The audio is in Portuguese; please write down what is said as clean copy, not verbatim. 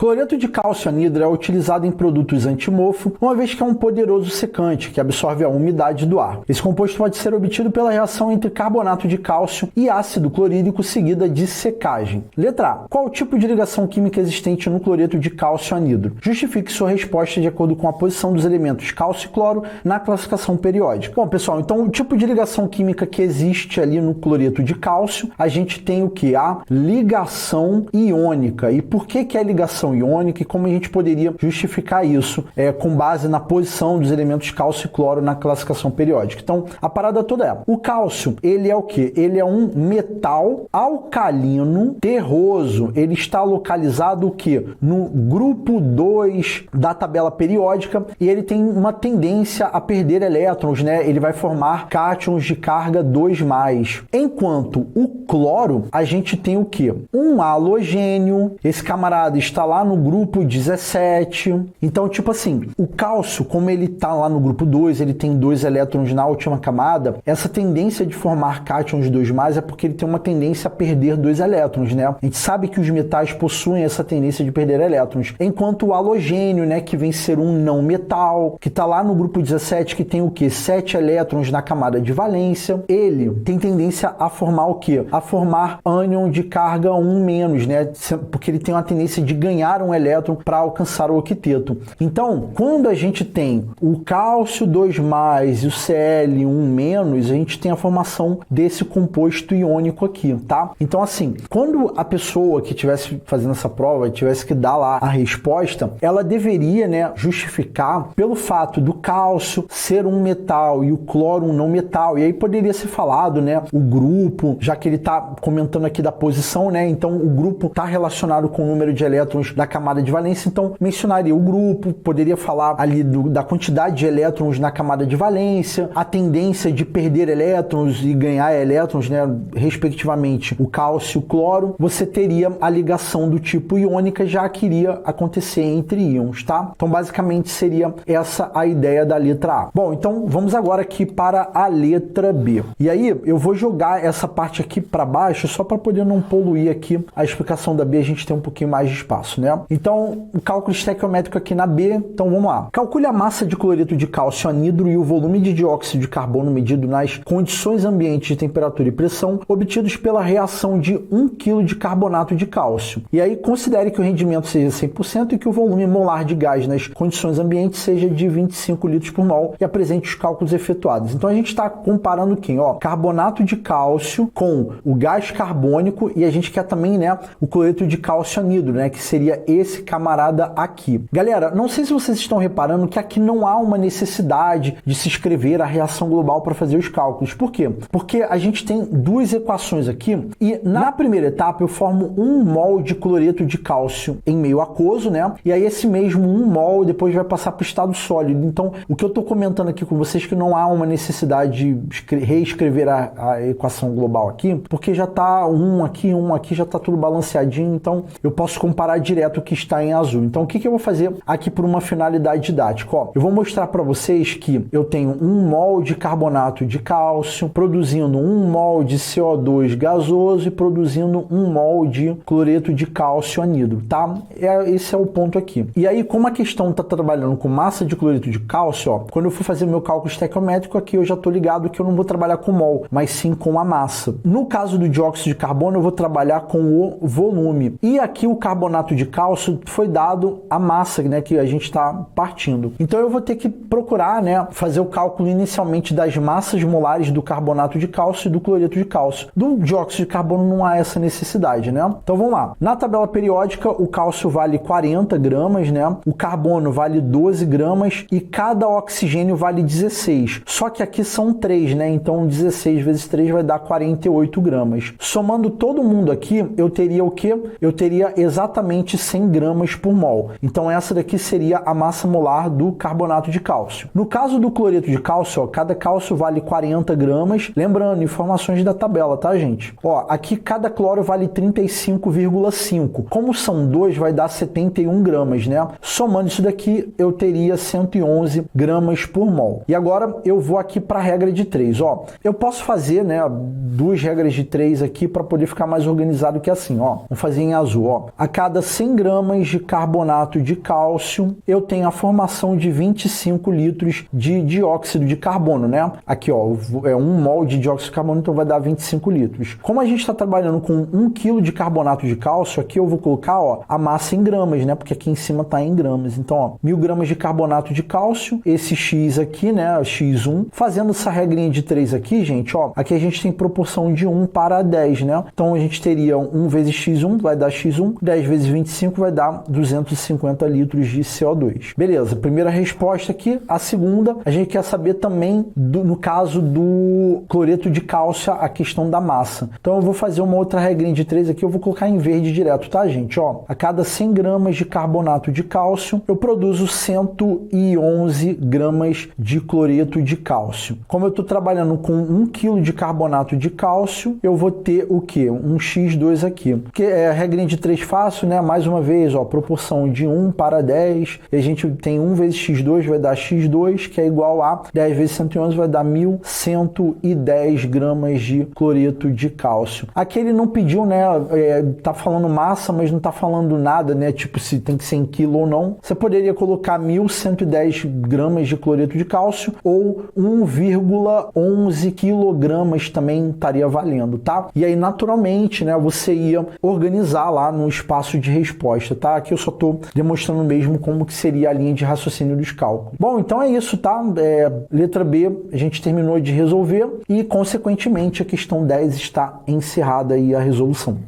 Cloreto de cálcio anidro é utilizado em produtos antimofo, uma vez que é um poderoso secante que absorve a umidade do ar. Esse composto pode ser obtido pela reação entre carbonato de cálcio e ácido clorídrico seguida de secagem. Letra A. Qual o tipo de ligação química existente no cloreto de cálcio anidro? Justifique sua resposta de acordo com a posição dos elementos cálcio e cloro na classificação periódica. Bom, pessoal, então o tipo de ligação química que existe ali no cloreto de cálcio, a gente tem o que? A ligação iônica. E por que é ligação iônica e como a gente poderia justificar isso com base na posição dos elementos cálcio e cloro na classificação periódica? Então, a parada toda é, o cálcio, ele é o quê? Ele é um metal alcalino terroso. Ele está localizado o quê? No grupo 2 da tabela periódica e ele tem uma tendência a perder elétrons, né? Ele vai formar cátions de carga 2+. Enquanto o cloro, a gente tem o quê? Um halogênio. Esse camarada está lá no grupo 17. Então, tipo assim, o cálcio, como ele está lá no grupo 2, ele tem 2 elétrons na última camada, essa tendência de formar cátions 2+, é porque ele tem uma tendência a perder 2 elétrons, né? A gente sabe que os metais possuem essa tendência de perder elétrons. Enquanto o halogênio, né, que vem ser um não metal, que está lá no grupo 17, que tem o quê? 7 elétrons na camada de valência, ele tem tendência a formar o quê? A formar ânion de carga 1-, né? Porque ele tem uma tendência de ganhar um elétron para alcançar o octeto. Então, quando a gente tem o cálcio 2+ e o Cl1-, a gente tem a formação desse composto iônico aqui, tá? Então, assim, quando a pessoa que estivesse fazendo essa prova tivesse que dar lá a resposta, ela deveria, né, justificar pelo fato do cálcio ser um metal e o cloro um não metal. E aí poderia ser falado, né, o grupo, já que ele está comentando aqui da posição, né? Então, o grupo está relacionado com o número de elétrons da camada de valência, então mencionaria o grupo, poderia falar ali da quantidade de elétrons na camada de valência, a tendência de perder elétrons e ganhar elétrons, né, respectivamente, o cálcio e o cloro. Você teria a ligação do tipo iônica, já que iria acontecer entre íons, tá? Então, basicamente, seria essa a ideia da letra A. Bom, então, vamos agora aqui para a letra B. E aí, eu vou jogar essa parte aqui para baixo, só para poder não poluir aqui a explicação da B, a gente tem um pouquinho mais de espaço, né? Então, o cálculo estequiométrico aqui na B, então vamos lá. Calcule a massa de cloreto de cálcio anidro e o volume de dióxido de carbono medido nas condições ambientes de temperatura e pressão obtidos pela reação de 1 kg de carbonato de cálcio. E aí, considere que o rendimento seja 100% e que o volume molar de gás nas condições ambientes seja de 25 litros por mol e apresente os cálculos efetuados. Então, a gente está comparando quem? Ó, carbonato de cálcio com o gás carbônico e a gente quer também, né, o cloreto de cálcio anidro, né, que seria esse camarada aqui. Galera, não sei se vocês estão reparando que aqui não há uma necessidade de se escrever a reação global para fazer os cálculos. Por quê? Porque a gente tem duas equações aqui e na primeira etapa eu formo 1 mol de cloreto de cálcio em meio aquoso, né? E aí esse mesmo 1 mol depois vai passar para o estado sólido. Então, o que eu estou comentando aqui com vocês é que não há uma necessidade de reescrever a equação global aqui, porque já está um aqui, já está tudo balanceadinho, então eu posso comparar direto o que está em azul. Então, o que eu vou fazer aqui por uma finalidade didática? Ó, eu vou mostrar para vocês que eu tenho 1 mol de carbonato de cálcio produzindo 1 mol de CO2 gasoso e produzindo 1 mol de cloreto de cálcio anidro, tá? Esse é o ponto aqui. E aí, como a questão está trabalhando com massa de cloreto de cálcio, ó, quando eu for fazer meu cálculo estequiométrico aqui, eu já estou ligado que eu não vou trabalhar com mol, mas sim com a massa. No caso do dióxido de carbono, eu vou trabalhar com o volume. E aqui o carbonato de cálcio foi dado a massa, né, que a gente está partindo. Então eu vou ter que procurar, né, fazer o cálculo inicialmente das massas molares do carbonato de cálcio e do cloreto de cálcio. Do dióxido de carbono não há essa necessidade, né? Então vamos lá. Na tabela periódica, o cálcio vale 40 gramas, né? O carbono vale 12 gramas e cada oxigênio vale 16. Só que aqui são 3, né? Então 16 vezes 3 vai dar 48 gramas. Somando todo mundo aqui, eu teria o quê? Eu teria exatamente 100 gramas por mol. Então essa daqui seria a massa molar do carbonato de cálcio. No caso do cloreto de cálcio, ó, cada cálcio vale 40 gramas. Lembrando, informações da tabela, tá, gente? Ó, aqui cada cloro vale 35,5. Como são 2, vai dar 71 gramas, né? Somando isso daqui, eu teria 111 gramas por mol. E agora eu vou aqui para a regra de 3. Ó, eu posso fazer, né, 2 regras de 3 aqui para poder ficar mais organizado que assim, ó. Vamos fazer em azul, ó. A cada 100 100 gramas de carbonato de cálcio, eu tenho a formação de 25 litros de dióxido de carbono, né? Aqui, ó, é 1 mol de dióxido de carbono, então vai dar 25 litros. Como a gente está trabalhando com 1 kg de carbonato de cálcio, aqui eu vou colocar, ó, a massa em gramas, né? Porque aqui em cima está em gramas. Então, ó, 1000 gramas de carbonato de cálcio, esse X aqui, né? X1. Fazendo essa regrinha de 3 aqui, gente, ó, aqui a gente tem proporção de 1 para 10, né? Então a gente teria 1 vezes X1 vai dar X1, 10 vezes 25 vai dar 250 litros de CO2. Beleza, primeira resposta aqui. A segunda, a gente quer saber também, no caso do cloreto de cálcio, a questão da massa. Então eu vou fazer uma outra regrinha de 3 aqui, eu vou colocar em verde direto, tá, gente? Ó, a cada 100 gramas de carbonato de cálcio, eu produzo 111 gramas de cloreto de cálcio. Como eu estou trabalhando com 1 kg de carbonato de cálcio, eu vou ter o quê? Um X2 aqui. Porque é a regrinha de 3 fácil, né? Mais uma vez, ó, proporção de 1 para 10, e a gente tem 1 vezes X2 vai dar X2, que é igual a 10 vezes 111 vai dar 1110 gramas de cloreto de cálcio. Aqui ele não pediu, né? Tá falando massa, mas não tá falando nada, né? Tipo, se tem que ser em quilo ou não. Você poderia colocar 1110 gramas de cloreto de cálcio ou 1,11 quilogramas também estaria valendo, tá? E aí, naturalmente, né? Você ia organizar lá no espaço de resposta, tá? Aqui eu só tô demonstrando mesmo como que seria a linha de raciocínio dos cálculos. Bom, então é isso, tá? Letra B, a gente terminou de resolver e, consequentemente, a questão 10 está encerrada aí a resolução.